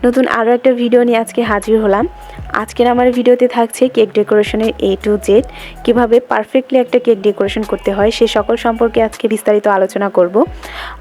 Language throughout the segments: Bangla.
নতুন আরও একটা ভিডিও নিয়ে আজকে হাজির হলাম। আজকের আমার ভিডিওতে থাকছে কেক ডেকোরেশনের A to Z, কিভাবে পারফেক্টলি একটা কেক ডেকোরেশন করতে হয় সে সকল সম্পর্কে আজকে বিস্তারিত আলোচনা করব।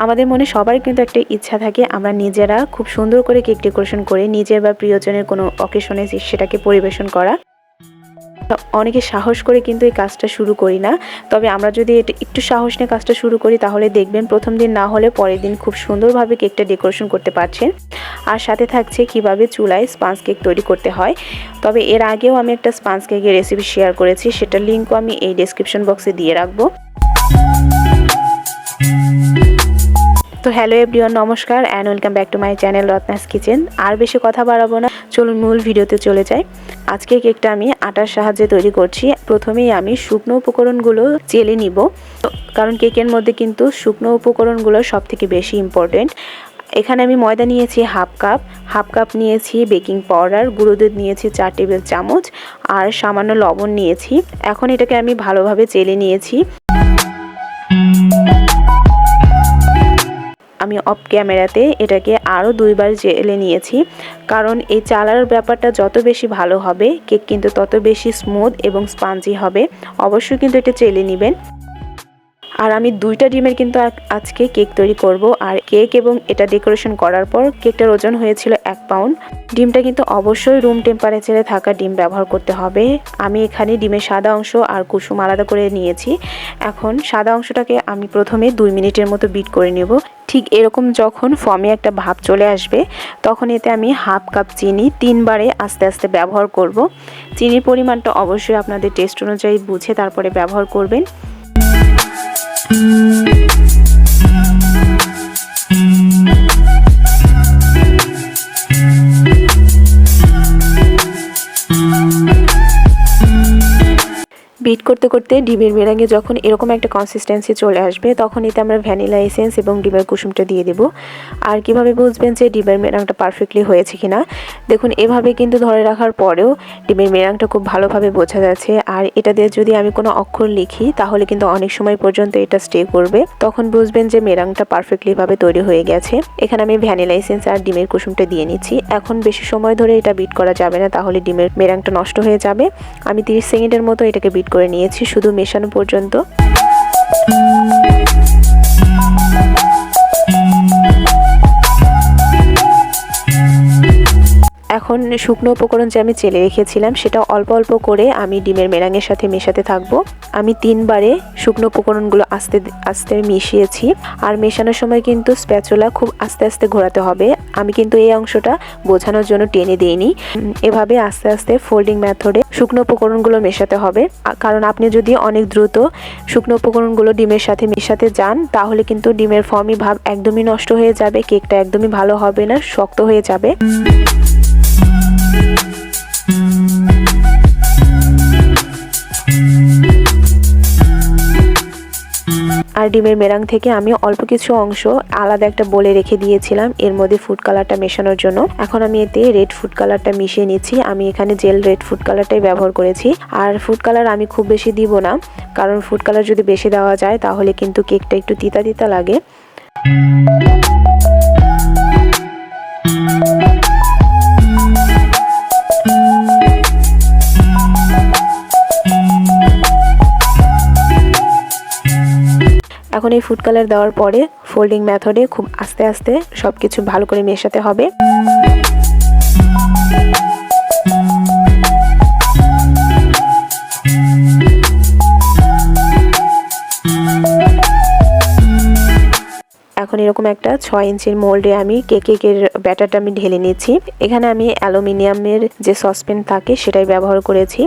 আমাদের মনে সবারই কিন্তু একটা ইচ্ছা থাকে আমরা নিজেরা খুব সুন্দর করে কেক ডেকোরেশন করে নিজের বা প্রিয়জনের কোনো অকেশনে সেটাকে পরিবেশন করা। অনেকে সাহস করে কিন্তু এই কাজটা শুরু করি না, তবে আমরা যদি একটু সাহস নিয়ে কাজটা শুরু করি তাহলে দেখবেন প্রথম দিন না হলে পরের দিন খুব সুন্দরভাবে কেকটা ডেকোরেশন করতে পারছেন। আর সাথে থাকছে কিভাবে চুলায় স্পঞ্জ কেক তৈরি করতে হয়। তবে এর আগেও আমি একটা স্পঞ্জ কেকের রেসিপি শেয়ার করেছি, সেটার লিঙ্কও আমি এই ডেসক্রিপশন বক্সে দিয়ে রাখবো। তো হ্যালো এভরিওয়ান, নমস্কার and welcome back to my channel Ratna's kitchen. আর বেশি কথা বাড়াবো না, চলুন মূল ভিডিওতে চলে যাই। আজকে কেকটা আমি আটার সাহায্যে তৈরি করছি। প্রথমেই আমি শুকনো উপকরণগুলো চেলে নিব, কারণ কেকের মধ্যে কিন্তু শুকনো উপকরণগুলো সব থেকে বেশি ইম্পর্টেন্ট। এখানে আমি ময়দা নিয়েছি হাফ কাপ নিয়েছি বেকিং পাউডার, গুঁড়ো দুধ নিয়েছি 4 টেবিল চামচ, আর সামান্য লবণ নিয়েছি। এখন এটাকে আমি ভালোভাবে চেলে নিয়েছি। আমি অফ ক্যামেরাতে এটাকে আরও 2 বার চেলে নিয়েছি, কারণ এই চালার ব্যাপারটা যত বেশি ভালো হবে কেক কিন্তু তত বেশি স্মুথ এবং স্পঞ্জি হবে। অবশ্যই কিন্তু এটা চেলে নেবেন। আর আমি 2টা ডিমের কিন্তু আজকে কেক তৈরি করব। আর কেক এবং এটা ডেকোরেশন করার পর কেকটার ওজন হয়েছিল 1 পাউন্ড। ডিমটা কিন্তু অবশ্যই রুম টেম্পারেচারে থাকা ডিম ব্যবহার করতে হবে। আমি এখানে ডিমের সাদা অংশ আর কুসুম আলাদা করে নিয়েছি। এখন সাদা অংশটাকে আমি প্রথমে 2 মিনিটের মতো বিট করে নেব। ঠিক এরকম যখন ফর্মে একটা ভাব চলে আসবে তখন এতে আমি হাফ কাপ চিনি 3 বারে আস্তে আস্তে ব্যবহার করব। চিনির পরিমাণটা অবশ্যই আপনাদের টেস্ট অনুযায়ী বুঝে তারপরে ব্যবহার করবেন। বিট করতে করতে ডিমের মেলাঙ্গে যখন এরকম একটা কনসিস্টেন্সি চলে আসবে তখন এতে আমরা ভ্যানিলা এসেন্স এবং ডিমের কুসুমটা দিয়ে দেব। আর কিভাবে বুঝবেন যে ডিমের মেলাংটা পারফেক্টলি হয়েছে কিনা, দেখুন এভাবে কিন্তু ধরে রাখার পরেও ডিমের মেলাংটা খুব ভালোভাবে বোঝা যাচ্ছে। আর এটা দিয়ে যদি আমি কোনো অক্ষর লিখি তাহলে কিন্তু অনেক সময় পর্যন্ত এটা স্টে করবে, তখন বুঝবেন যে মেলাংটা পারফেক্টলি ভাবে তৈরি হয়ে গেছে। এখানে আমি ভ্যানিলা এসেন্স আর ডিমের কুসুমটা দিয়ে নিচ্ছি। এখন বেশি সময় ধরে এটা বিট করা যাবে না, তাহলে ডিমের মেলাংটা নষ্ট হয়ে যাবে। আমি 30 সেকেন্ডের মতো এটাকে বিট করে নিয়েছি শুধু মেশানো পর্যন্ত। এখন শুকনো উপকরণ যে আমি চেলে রেখেছিলাম সেটা অল্প অল্প করে আমি ডিমের মেলাঙ্গের সাথে মেশাতে থাকবো। আমি 3 বারে শুকনো উপকরণগুলো আস্তে আস্তে মিশিয়েছি। আর মেশানোর সময় কিন্তু স্প্যাচুলা খুব আস্তে আস্তে ঘোরাতে হবে। আমি কিন্তু এই অংশটা বোঝানোর জন্য টেনে দিইনি। এভাবে আস্তে আস্তে ফোল্ডিং মেথডে শুকনো উপকরণগুলো মেশাতে হবে, কারণ আপনি যদি অনেক দ্রুত শুকনো উপকরণগুলো ডিমের সাথে মেশাতে যান তাহলে কিন্তু ডিমের ফর্মি ভাব একদমই নষ্ট হয়ে যাবে, কেকটা একদমই ভালো হবে না, শক্ত হয়ে যাবে। আর ডিমের মেলাং থেকে আমি অল্প কিছু অংশ আলাদা একটা বলে রেখে দিয়েছিলাম এর মধ্যে ফুড কালারটা মেশানোর জন্য। এখন আমি এতে রেড ফুড কালারটা মিশিয়ে নিচ্ছি। আমি এখানে জেল রেড ফুড কালারটাই ব্যবহার করেছি। আর ফুড কালার আমি খুব বেশি দিব না, কারণ ফুড কালার যদি বেশি দেওয়া যায় তাহলে কিন্তু কেকটা একটু তিতা তিতা লাগে। এখন এই ফুড কালার দেওয়ার পরে ফোল্ডিং মেথডে খুব আস্তে আস্তে সবকিছু ভালো করে মেশাতে হবে। এখন এরকম একটা 6 ইঞ্চির মোল্ডে আমি কেকের ব্যাটারটা আমি ঢেলে নিচ্ছি। এখানে আমি অ্যালুমিনিয়ামের যে সসপ্যান থাকে সেটাই ব্যবহার করেছি।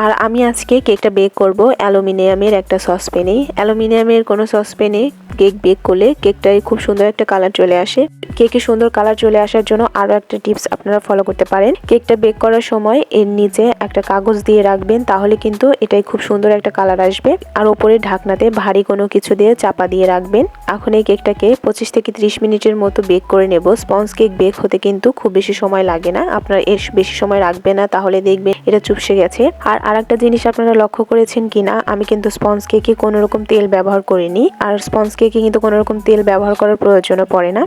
আর আমি আজকে কেকটা বেক করব অ্যালুমিনিয়ামের একটা সসপ্যানে। অ্যালুমিনিয়ামের কোনো সসপ্যানে কেক বেক করলে কেকটায় খুব সুন্দর একটা কালার চলে আসে। কেকে সুন্দর কালার চলে আসার জন্য আরও একটা টিপস আপনারা ফলো করতে পারেন। কেকটা বেক করার সময় এর নিচে একটা কাগজ দিয়ে রাখবেন, তাহলে কিন্তু এটাই খুব সুন্দর একটা কালার আসবে। আর উপরে ঢাকনাতে ভারী কোনো কিছু দিয়ে চাপা দিয়ে রাখবেন। এখন এই কেকটাকে 25 থেকে 30 মিনিটের মতো বেক করে নেব। স্পঞ্জ কেক বেক হতে কিন্তু খুব বেশি সময় লাগে না, আপনারা এর বেশি সময় রাখবেন না, তাহলে দেখবেন এটা চুপসে গেছে। আর একটা জিনিস আপনারা লক্ষ্য করেছেন কিনা, আমি কিন্তু স্পঞ্জ কেকে কোনো রকম তেল ব্যবহার করিনি। আর স্পঞ্জ কেকে কিন্তু কোনো রকম তেল ব্যবহার করার প্রয়োজনও পড়ে না।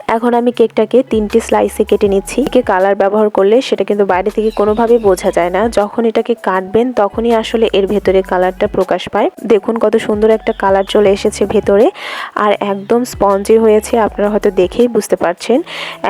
এখন আমি কেকটাকে 3টি স্লাইসে কেটে নিচ্ছি। কেকে কালার ব্যবহার করলে সেটা কিন্তু বাইরে থেকে কোনোভাবে বোঝা যায় না, যখন এটাকে কাটবেন তখনই আসলে এর ভেতরে কালারটা প্রকাশ পায়। দেখুন কত সুন্দর একটা কালার চলে এসেছে ভেতরে, আর একদম স্পঞ্জি হয়েছে। আপনারা হয়তো দেখেই বুঝতে পারছেন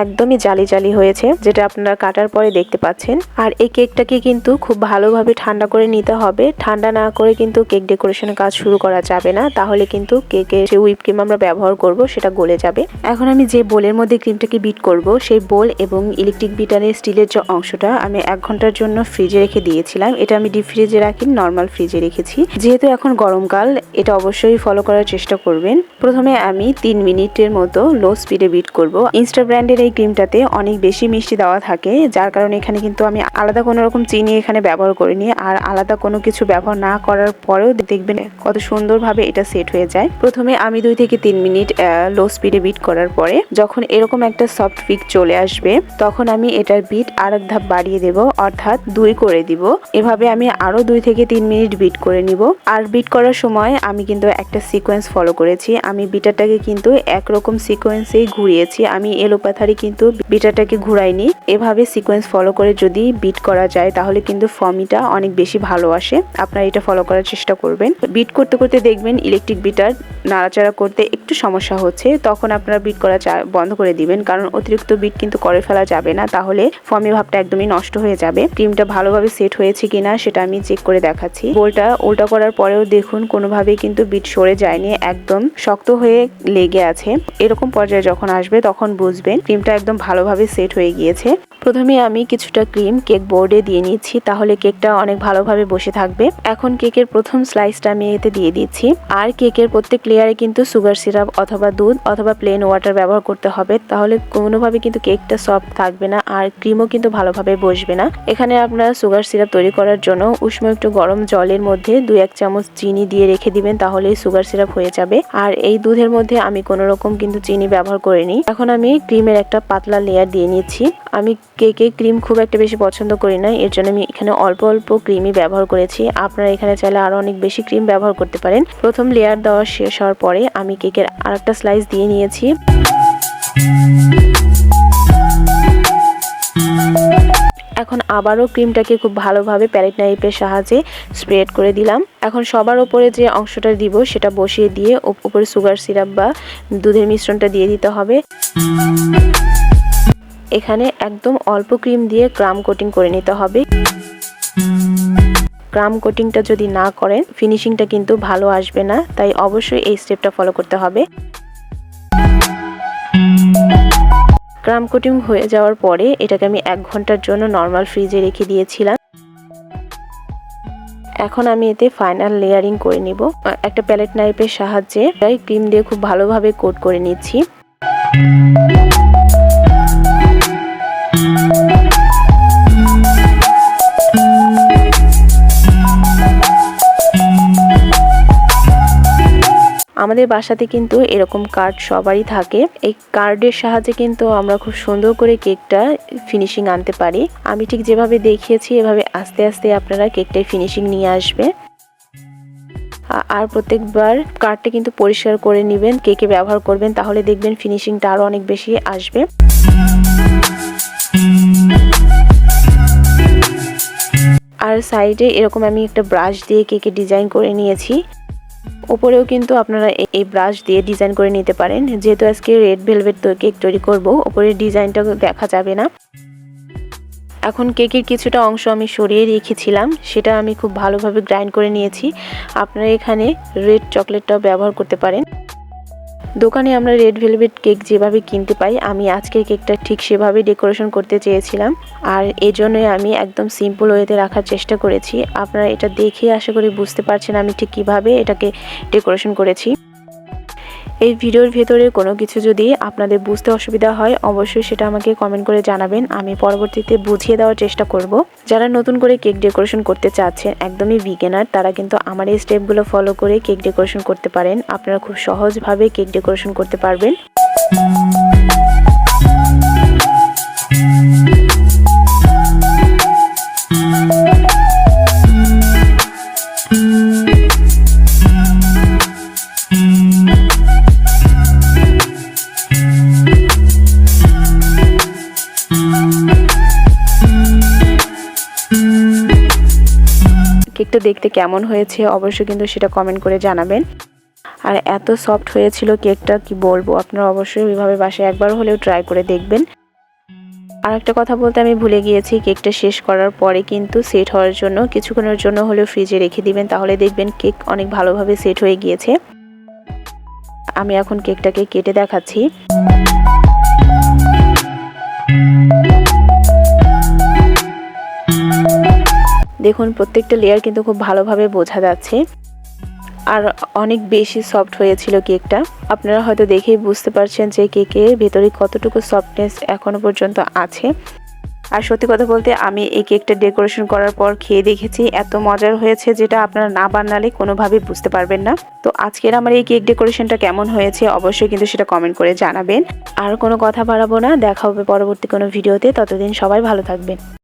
একদমই জালি জালি হয়েছে, যেটা আপনারা কাটার পরে দেখতে পাচ্ছেন। আর এই কেকটাকে কিন্তু খুব ভালোভাবে ঠান্ডা করে নিতে হবে। ঠান্ডা না করে কিন্তু কেক ডেকোরেশনের কাজ শুরু করা যাবে না, তাহলে কিন্তু কেকের যে হুইপ ক্রিম আমরা ব্যবহার করব সেটা গলে যাবে। এখন আমি যে বোলের মধ্যে ক্রিমটাকে বিট করব, সেই বোল এবং ইলেকট্রিক বিটারের স্টিলের যে অংশটা আমি 1 ঘন্টার জন্য ফ্রিজে রেখে দিয়েছিলাম। এটা আমি ডিপ ফ্রিজে রাখি, নর্মাল ফ্রিজে রেখেছি। যেহেতু এখন গরমকাল, এটা অবশ্যই ফলো করার চেষ্টা করবেন। প্রথমে আমি 3 মিনিটের মতো লো স্পিডে বিট করব। ইনস্টা ব্র্যান্ডের এই ক্রিমটাতে অনেক বেশি মিষ্টি দেওয়া থাকে, যার কারণে এখানে কিন্তু আমি আলাদা কোনো রকম চিনি এখানে ব্যবহার করিনি। আর আলাদা কোনো কিছু ব্যবহার না করার পরেও দেখবেন কত সুন্দরভাবে এটা সেট হয়ে যায়। প্রথমে আমি 2 থেকে 3 মিনিট লো স্পিডে বিট করার পরে যখন এরকম একটা সফট পিক চলে আসবে, তখন আমি এটার বিট আরেক ধাপ বাড়িয়ে দেব, অর্থাৎ 2 করে দিব। এভাবে আমি আরো 2 থেকে 3 মিনিট বিট করে নিব। আর বিট করার সময় আমি কিন্তু একটা সিকোয়েন্স ফলো করেছি। আমি বিটারটাকে কিন্তু একরকম সিকোয়েন্সেই ঘুরিয়েছি, আমি এলোপাথারি কিন্তু বিটারটাকে ঘুরাইনি। এভাবে সিকোয়েন্স ফলো করে যদি বিট করা যায় তাহলে কিন্তু ফর্মিটা অনেক বেশি ভালো আসে। আপনারা এটা ফলো করার চেষ্টা করবেন। বিট করতে করতে দেখবেন ইলেকট্রিক বিটার নাড়াচাড়া করতে একটু সমস্যা হচ্ছে, তখন আপনারা বিট করা বন্ধ করে দিবেন, কারণ অতিরিক্ত বিট কিন্তু করে ফেলা যাবে না, তাহলে ফর্মি ভাবটা একদমই নষ্ট হয়ে যাবে। ক্রিমটা ভালোভাবে সেট হয়েছে কিনা সেটা আমি চেক করে দেখাচ্ছি। বোলটা উল্টা করার পরেও দেখুন কোনোভাবেই কিন্তু বিট সরে যায়নি, একদম শক্ত হয়ে লেগে আছে। এরকম পর্যায়ে যখন আসবে তখন বুঝবেন ক্রিমটা একদম ভালোভাবে সেট হয়ে গিয়েছে। প্রথমে আমি কিছুটা ক্রিম কেক বোর্ডে দিয়ে নিচ্ছি, তাহলে কেকটা অনেক ভালোভাবে বসে থাকবে। এখন কেকের প্রথম স্লাইসটা আমি এতে দিয়ে দিচ্ছি। আর কেকের প্রত্যেক লেয়ারে কিন্তু সুগার সিরাপ অথবা দুধ অথবা প্লেন ওয়াটার ব্যবহার করতে হবে, তাহলে কোনোভাবে কিন্তু কেকটা সফট থাকবে না, আর ক্রিমও কিন্তু ভালোভাবে বসবে না। এখানে আপনারা সুগার সিরাপ তৈরি করার জন্য উষ্ণ একটু গরম জলের মধ্যে 2-1 চামচ চিনি দিয়ে রেখে দিবেন, তাহলে সুগার সিরাপ হয়ে যাবে। আর এই দুধের মধ্যে আমি কোনো রকম কিন্তু চিনি ব্যবহার করিনি। এখন আমি ক্রিমের একটা পাতলা লেয়ার দিয়ে নিচ্ছি। আমি কেকে ক্রিম খুব একটা বেশি পছন্দ করি না, এর জন্য আমি এখানে অল্প অল্প ক্রিমই ব্যবহার করেছি। আপনারা এখানে চাইলে আরো অনেক বেশি ক্রিম ব্যবহার করতে পারেন। প্রথম লেয়ার দেওয়া শেষ হওয়ার পরে আমি কেকের আরেকটা স্লাইস দিয়ে নিয়েছি। এখন আবারও ক্রিমটাকে খুব ভালোভাবে প্যালেট নাইফের সাহায্যে স্প্রেড করে দিলাম। এখন সবার উপরে যে অংশটা দিব সেটা বসিয়ে দিয়ে উপরে সুগার সিরাপ বা দুধের মিশ্রণটা দিয়ে দিতে হবে। এখানে একদম অল্প ক্রিম দিয়ে ক্রাম কোটিং করে নিতে হবে। ক্রাম কোটিংটা যদি না করেন ফিনিশিংটা কিন্তু ভালো আসবে না, তাই অবশ্যই এই স্টেপটা ফলো করতে হবে। ক্রাম কোটিং হয়ে যাওয়ার পরে এটাকে আমি 1 ঘন্টার জন্য নর্মাল ফ্রিজে রেখে দিয়েছিলাম। এখন আমি এতে ফাইনাল লেয়ারিং করে নিব। একটা প্যালেট নাইফের সাহায্যে ক্রিম দিয়ে খুব ভালোভাবে কোট করে নিচ্ছি। আমাদের বাসাতে কিন্তু এরকম কার্ড সবারই থাকে। এই কার্ডের সাহায্যে কিন্তু আমরা খুব সুন্দর করে কেকটা ফিনিশিং আনতে পারি। আমি ঠিক যেভাবে দেখিয়েছি এভাবে আস্তে আস্তে আপনারা কেকটায় ফিনিশিং নিয়ে আসবে। আর প্রত্যেকবার কার্ডটা কিন্তু পরিষ্কার করে নেবেন, কেকে ব্যবহার করবেন, তাহলে দেখবেন ফিনিশিংটা আরো অনেক বেশি আসবে। আর সাইডে এরকম আমি একটা ব্রাশ দিয়ে কেকে ডিজাইন করে নিয়েছি। উপরেও কিন্তু আপনারা এই ব্রাশ দিয়ে ডিজাইন করে নিতে পারেন। যেহেতু আজকে রেড ভেলভেট কেক তৈরি করব, উপরের ডিজাইনটা দেখা যাবে না। এখন কেকের কিছুটা অংশ আমি সরিয়ে রেখেছিলাম, সেটা আমি খুব ভালোভাবে গ্রাইন্ড করে নিয়েছি। আপনারা এখানে রেড চকলেটটাও ব্যবহার করতে পারেন। দোকানে আমরা রেড ভেলভেট কেক যেভাবে কিনতে পাই, আমি আজকের কেকটা ঠিক সেভাবে ডেকোরেশন করতে চেয়েছিলাম। আর এজন্যই আমি একদম সিম্পল ওয়েতে রাখার চেষ্টা করেছি। আপনারা এটা দেখে আশা করি বুঝতে পারছেন আমি ঠিক কিভাবে এটাকে ডেকোরেশন করেছি। এই ভিডিওর ভেতরে কোনো কিছু যদি আপনাদের বুঝতে অসুবিধা হয় অবশ্যই সেটা আমাকে কমেন্ট করে জানাবেন, আমি পরবর্তীতে বুঝিয়ে দেওয়ার চেষ্টা করব। যারা নতুন করে কেক ডেকোরেশন করতে চাচ্ছেন, একদমই বিগিনার, তারা কিন্তু আমার এই স্টেপগুলো ফলো করে কেক ডেকোরেশন করতে পারেন। আপনারা খুব সহজভাবে কেক ডেকোরেশন করতে পারবেন। কেকটা দেখতে কেমন হয়েছে অবশ্যই কিন্তু সেটা কমেন্ট করে জানাবেন। আর এত সফট হয়েছিল কেকটা, কি বলবো, আপনারা অবশ্যই এইভাবে বাসায় একবার হলেও ট্রাই করে দেখবেন। আর একটা কথা বলতে আমি ভুলে গিয়েছি, কেকটা শেষ করার পরে কিন্তু সেট হওয়ার জন্য কিছুক্ষণের জন্য হলেও ফ্রিজে রেখে দিবেন, তাহলে দেখবেন কেক অনেক ভালোভাবে সেট হয়ে গিয়েছে। আমি এখন কেকটাকে কেটে দেখাচ্ছি। দেখুন প্রত্যেকটা লেয়ার কিন্তু খুব ভালোভাবে বোঝা যাচ্ছে, আর অনেক বেশি সফট হয়েছিল কেকটা। আপনারা হয়তো দেখেই বুঝতে পারছেন যে কেকের ভেতরে কতটুকু সফটনেস এখনো পর্যন্ত আছে। আর সত্যি কথা বলতে আমি এই কেকটা ডেকোরেশন করার পর খেয়ে দেখেছি, এত মজার হয়েছে যেটা আপনারা না বানালে কোনোভাবেই বুঝতে পারবেন না। তো আজকের আমার এই কেক ডেকোরেশনটা কেমন হয়েছে অবশ্যই কিন্তু সেটা কমেন্ট করে জানাবেন। আর কোনো কথা বাড়াবো না, দেখা হবে পরবর্তী কোনো ভিডিওতে। ততদিন সবাই ভালো থাকবেন।